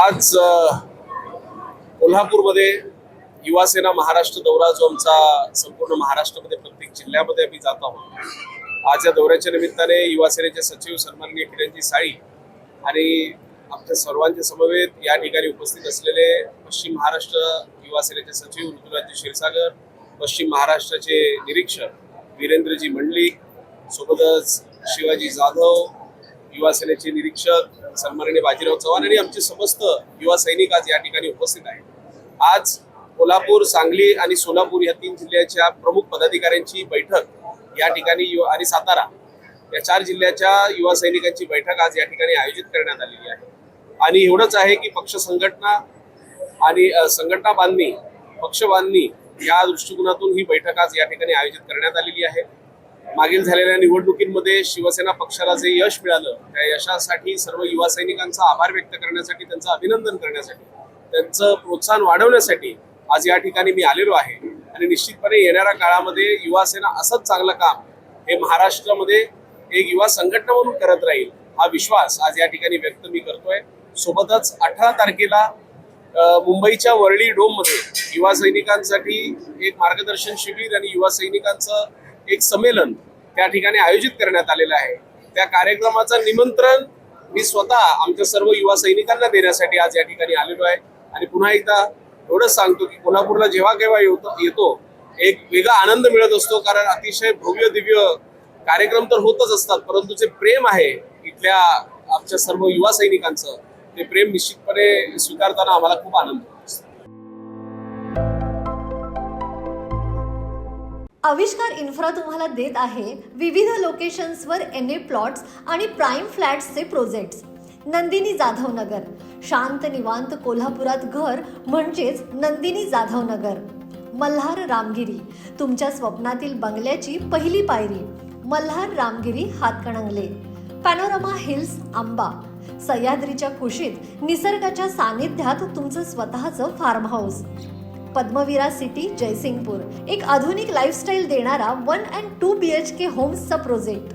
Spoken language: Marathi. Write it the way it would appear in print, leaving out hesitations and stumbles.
आज कोल्हापूरमध्ये युवासेना महाराष्ट्र दौरा जो आमचा संपूर्ण महाराष्ट्रामध्ये प्रत्येक जिल्ह्यामध्ये आम्ही जात आहोत। आज या दौऱ्याच्या निमित्ताने युवासेनेचे सचिव सन्माननीय किरणजी साळी आणि आमच्या सर्वांचे समवेत या ठिकाणी उपस्थित असलेले पश्चिम महाराष्ट्र युवासेनेचे सचिव ऋतुराज क्षीरसागर, पश्चिम महाराष्ट्राचे निरीक्षक वीरेंद्रजी मंडलिक, सोबतच शिवाजी जाधव, युवासेनेचे निरीक्षक सन्माननीय बाजीराव चव्हाण आणि आमचे समस्त युवा सैनिक आज या ठिकाणी उपस्थित आहेत। आज कोल्हापूर, सांगली आणि सोलापूर या 3 जिल्ह्याच्या प्रमुख पदाधिकाऱ्यांची बैठक या ठिकाणी आणि सातारा या 4 जिल्ह्याच्या युवा सैनिकांची बैठक आज या ठिकाणी आयोजित करण्यात आलेली आहे। आणि एवढंच आहे की पक्ष संघटना आणि संघटना बांधणी, पक्ष बांधणी या दृष्टिकोनातून ही बैठक आज या ठिकाणी आयोजित करण्यात आलेली आहे। मागील झालेल्या निवडणुकीमध्ये शिवसेना पक्षाला जे यश मिळालं त्या यशासाठी सर्व युवा सैनिकांचा आभार व्यक्त करण्यासाठी, त्यांचं अभिनंदन करण्यासाठी, त्यांचं प्रोत्साहन वाढवण्यासाठी आज या ठिकाणी मी आलेलो आहे। आणि निश्चितपणे येणाऱ्या काळामध्ये युवासेना असंच चांगलं काम हे महाराष्ट्रामध्ये एक युवा संघटना म्हणून करत राहील, हा विश्वास आज या ठिकाणी व्यक्त मी करतोय। सोबतच 18 तारखेला मुंबईच्या वरळी डोममध्ये युवा सैनिकांसाठी एक मार्गदर्शन शिबिर आणि युवा सैनिकांचं एक संमेलन त्या ठिकाणी आयोजित करण्यात आलेलं आहे। त्या कार्यक्रमाचं निमंत्रण मी स्वतः आमच्या सर्व युवा सैनिकांना देण्यासाठी आज या ठिकाणी आलेलो आहे। आणि पुन्हा एकदा एवढंच सांगतो की कोल्हापूरला जेव्हा केव्हा येतो एक वेगळा आनंद मिळत असतो, कारण अतिशय भव्य दिव्य कार्यक्रम तर होतच असतात, परंतु जे प्रेम आहे इथल्या आमच्या सर्व युवा सैनिकांचं, ते प्रेम निश्चितपणे स्वीकारताना आम्हाला खूप आनंद होतो। आविष्कार इन्फ्रा तुम्हाला देत आहे विविध लोकेशन्सवर NA प्लॉट्स आणि प्राईम फ्लॅट्सचे प्रोजेक्ट्स। नंदिनी जाधव नगर, शांत निवांत कोल्हापुरात घर म्हणजेच नंदिनी जाधव नगर। मल्हार रामगिरी, तुमच्या स्वप्नातील बंगल्याची पहिली पायरी। मल्हार रामगिरी हातकणंगले। पॅनोरामा हिल्स आंबा, सह्याद्रीच्या कुशीत निसर्गाच्या सानिध्यात तुमचं स्वतःचं farm house. Padmaveera city Jaysingpur, एक आधुनिक लाईफस्टाईल देणारा 1 and 2 BHK होम्सचा प्रोजेक्ट।